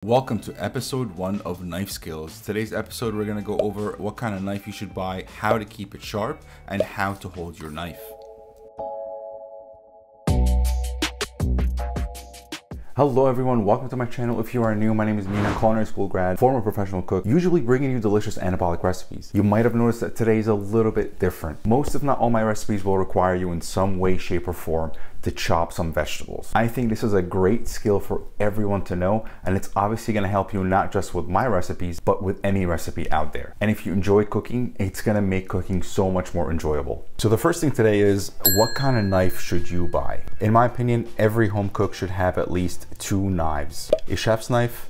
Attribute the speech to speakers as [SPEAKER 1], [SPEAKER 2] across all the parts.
[SPEAKER 1] Welcome to episode 1 of Knife Skills. Today's episode we're going to go over what kind of knife you should buy, how to keep it sharp, and how to hold your knife. Hello everyone, welcome to my channel. If you are new, my name is Mina, culinary school grad, former professional cook, usually bringing you delicious anabolic recipes. You might have noticed that today is a little bit different. Most if not all my recipes will require you in some way, shape, or form to chop some vegetables. I think this is a great skill for everyone to know, and it's obviously gonna help you not just with my recipes, but with any recipe out there. And if you enjoy cooking, it's gonna make cooking so much more enjoyable. So the first thing today is, what kind of knife should you buy? In my opinion, every home cook should have at least 2 knives, a chef's knife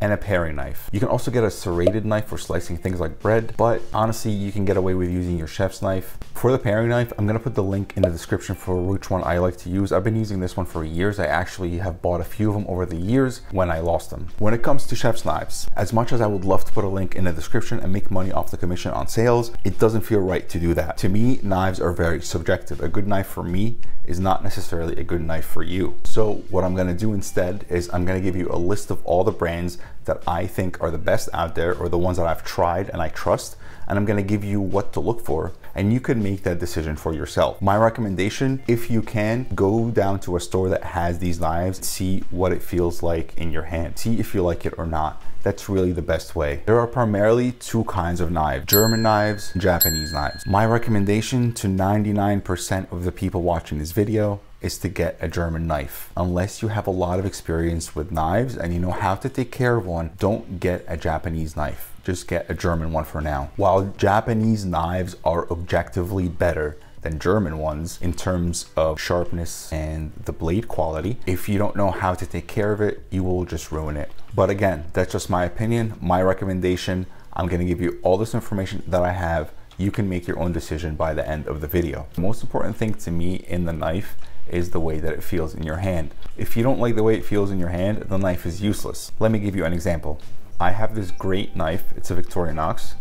[SPEAKER 1] and a paring knife. You can also get a serrated knife for slicing things like bread, but honestly, you can get away with using your chef's knife. For the paring knife, I'm gonna put the link in the description for which one I like to use. I've been using this one for years. I actually have bought a few of them over the years when I lost them. When it comes to chef's knives, as much as I would love to put a link in the description and make money off the commission on sales, it doesn't feel right to do that. To me, knives are very subjective. A good knife for me is not necessarily a good knife for you. So what I'm gonna do instead is I'm gonna give you a list of all the brands that I think are the best out there, or the ones that I've tried and I trust, and I'm gonna give you what to look for, and you can make that decision for yourself. My recommendation, if you can, go down to a store that has these knives, see what it feels like in your hand, see if you like it or not. That's really the best way. There are primarily 2 kinds of knives, German knives, Japanese knives. My recommendation to 99% of the people watching this video is to get a German knife. Unless you have a lot of experience with knives and you know how to take care of one, don't get a Japanese knife. Just get a German one for now. While Japanese knives are objectively better than German ones in terms of sharpness and the blade quality, if you don't know how to take care of it, you will just ruin it. But again, that's just my opinion, my recommendation. I'm gonna give you all this information that I have. You can make your own decision by the end of the video. The most important thing to me in the knife is the way that it feels in your hand. If you don't like the way it feels in your hand, the knife is useless. Let me give you an example. I have this great knife, it's a Victorinox,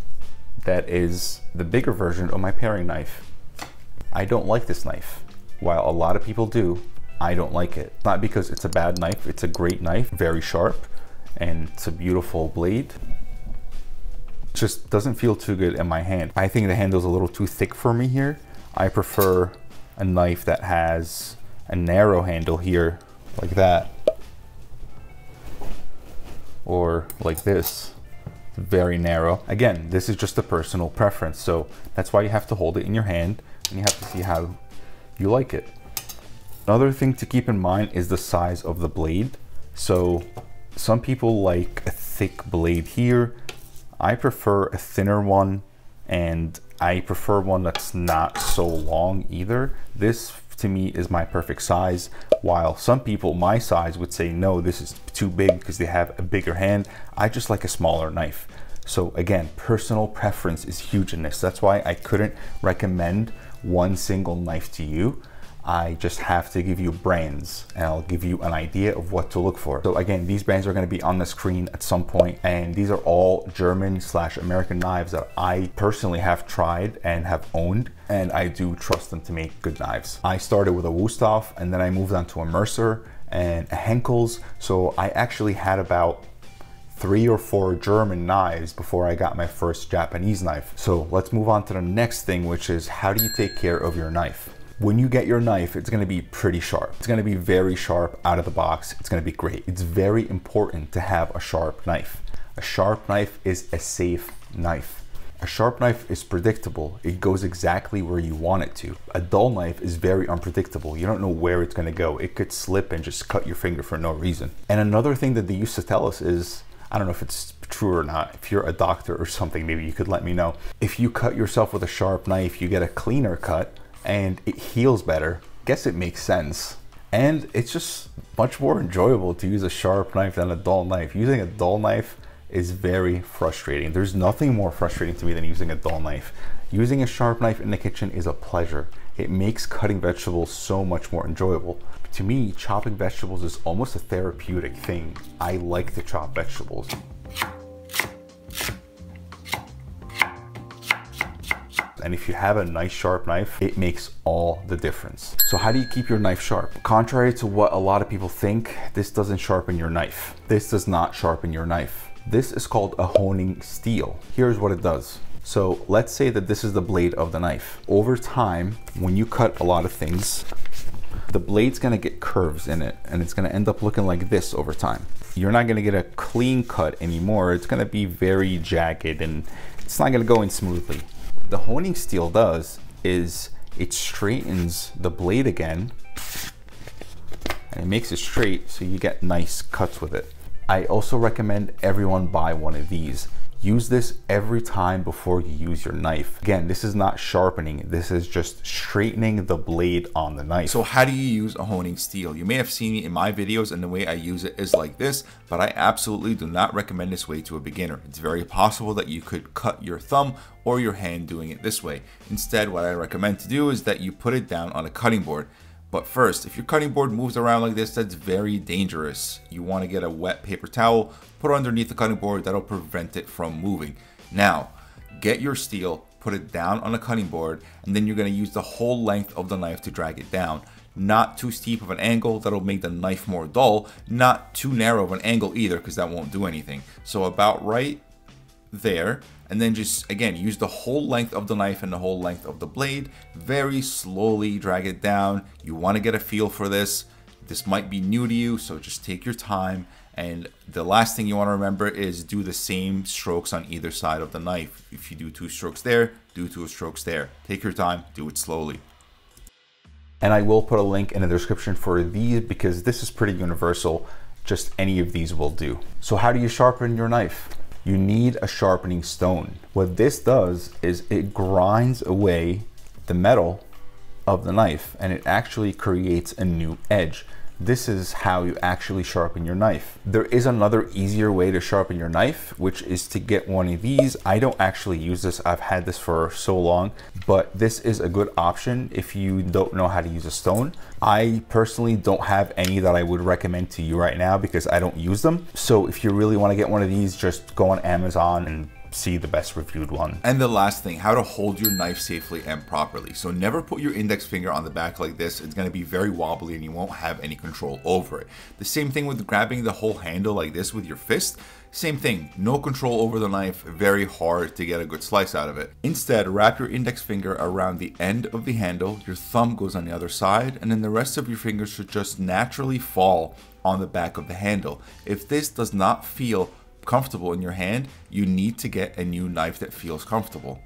[SPEAKER 1] that is the bigger version of my paring knife. I don't like this knife. While a lot of people do, I don't like it. Not because it's a bad knife, it's a great knife, very sharp, and it's a beautiful blade. It just doesn't feel too good in my hand. I think the handle's a little too thick for me here. I prefer a knife that has a narrow handle here, like that, or like this, very narrow. Again, this is just a personal preference, so that's why you have to hold it in your hand and you have to see how you like it. Another thing to keep in mind is the size of the blade. So some people like a thick blade here. I prefer a thinner one, and I prefer one that's not so long either. This to me is my perfect size, while some people my size would say no, this is too big because they have a bigger hand. I just like a smaller knife. So again, personal preference is huge in this. That's why I couldn't recommend one single knife to you. I just have to give you brands, and I'll give you an idea of what to look for. So again, these brands are going to be on the screen at some point, and these are all German/American knives that I personally have tried and have owned, and I do trust them to make good knives. I started with a Wusthof, and then I moved on to a Mercer and a Henkel's. So I actually had about 3 or 4 German knives before I got my first Japanese knife. So let's move on to the next thing, which is, how do you take care of your knife? When you get your knife, it's gonna be pretty sharp. It's gonna be very sharp out of the box. It's gonna be great. It's very important to have a sharp knife. A sharp knife is a safe knife. A sharp knife is predictable. It goes exactly where you want it to. A dull knife is very unpredictable. You don't know where it's gonna go. It could slip and just cut your finger for no reason. And another thing that they used to tell us is, I don't know if it's true or not, if you're a doctor or something, maybe you could let me know. If you cut yourself with a sharp knife, you get a cleaner cut and it heals better. Guess it makes sense. And it's just much more enjoyable to use a sharp knife than a dull knife. Using a dull knife is very frustrating. There's nothing more frustrating to me than using a dull knife. Using a sharp knife in the kitchen is a pleasure. It makes cutting vegetables so much more enjoyable. To me, chopping vegetables is almost a therapeutic thing. I like to chop vegetables. And if you have a nice sharp knife, it makes all the difference. So how do you keep your knife sharp? Contrary to what a lot of people think, this doesn't sharpen your knife. This does not sharpen your knife. This is called a honing steel. Here's what it does. So let's say that this is the blade of the knife. Over time, when you cut a lot of things, the blade's gonna get curves in it, and it's gonna end up looking like this over time. You're not gonna get a clean cut anymore. It's gonna be very jagged and it's not gonna go in smoothly. The honing steel does is it straightens the blade again and it makes it straight so you get nice cuts with it. I also recommend everyone buy one of these. Use this every time before you use your knife. Again, this is not sharpening, this is just straightening the blade on the knife. So how do you use a honing steel? You may have seen it in my videos, and the way I use it is like this, but I absolutely do not recommend this way to a beginner. It's very possible that you could cut your thumb or your hand doing it this way. Instead, what I recommend to do is that you put it down on a cutting board. But first, if your cutting board moves around like this, that's very dangerous. You want to get a wet paper towel, put it underneath the cutting board, that'll prevent it from moving. Now, get your steel, put it down on a cutting board, and then you're going to use the whole length of the knife to drag it down. Not too steep of an angle, that'll make the knife more dull. Not too narrow of an angle either, because that won't do anything. So about right there, and then just again use the whole length of the knife and the whole length of the blade. Very slowly drag it down. You want to get a feel for this. This might be new to you, so just take your time. And the last thing you want to remember is do the same strokes on either side of the knife. If you do 2 strokes there, do 2 strokes there. Take your time, do it slowly. And I will put a link in the description for these because this is pretty universal. Just any of these will do. So how do you sharpen your knife? You need a sharpening stone. What this does is it grinds away the metal of the knife and it actually creates a new edge. This is how you actually sharpen your knife. There is another easier way to sharpen your knife, which is to get one of these. I don't actually use this. I've had this for so long, but this is a good option if you don't know how to use a stone. I personally don't have any that I would recommend to you right now because I don't use them. So if you really want to get one of these, just go on Amazon and see the best reviewed one. And the last thing, how to hold your knife safely and properly. So never put your index finger on the back like this. It's going to be very wobbly and you won't have any control over it. The same thing with grabbing the whole handle like this with your fist. Same thing, no control over the knife, very hard to get a good slice out of it. Instead, wrap your index finger around the end of the handle, your thumb goes on the other side, and then the rest of your fingers should just naturally fall on the back of the handle. If this does not feel comfortable in your hand, you need to get a new knife that feels comfortable.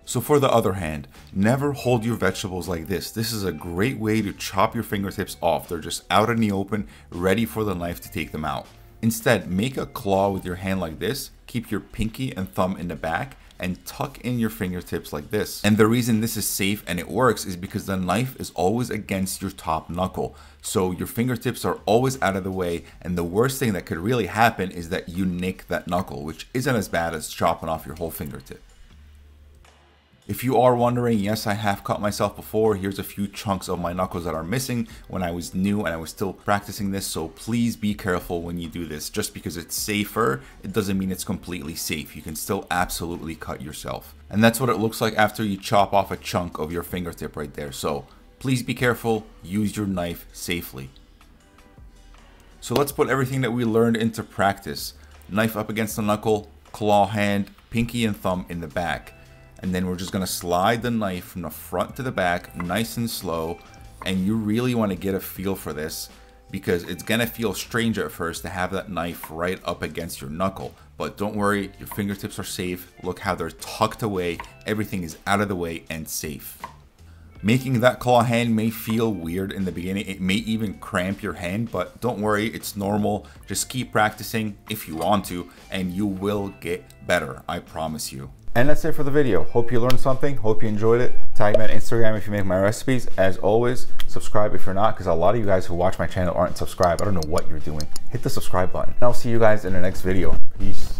[SPEAKER 1] So for the other hand, never hold your vegetables like this. This is a great way to chop your fingertips off. They're just out in the open, ready for the knife to take them out. Instead, make a claw with your hand like this, keep your pinky and thumb in the back, and tuck in your fingertips like this. And the reason this is safe and it works is because the knife is always against your top knuckle. So your fingertips are always out of the way, and the worst thing that could really happen is that you nick that knuckle, which isn't as bad as chopping off your whole fingertip. If you are wondering, yes, I have cut myself before. Here's a few chunks of my knuckles that are missing when I was new and I was still practicing this. So please be careful when you do this. Just because it's safer, it doesn't mean it's completely safe. You can still absolutely cut yourself. And that's what it looks like after you chop off a chunk of your fingertip right there. So please be careful, use your knife safely. So let's put everything that we learned into practice. Knife up against the knuckle, claw hand, pinky and thumb in the back. And then we're just going to slide the knife from the front to the back, nice and slow. And you really want to get a feel for this because it's going to feel strange at first to have that knife right up against your knuckle. But don't worry, your fingertips are safe. Look how they're tucked away. Everything is out of the way and safe. Making that claw hand may feel weird in the beginning. It may even cramp your hand, but don't worry, it's normal. Just keep practicing if you want to, and you will get better, I promise you. And that's it for the video. Hope you learned something. Hope you enjoyed it. Tag me on Instagram if you make my recipes. As always, subscribe if you're not, because a lot of you guys who watch my channel aren't subscribed. I don't know what you're doing. Hit the subscribe button. And I'll see you guys in the next video. Peace.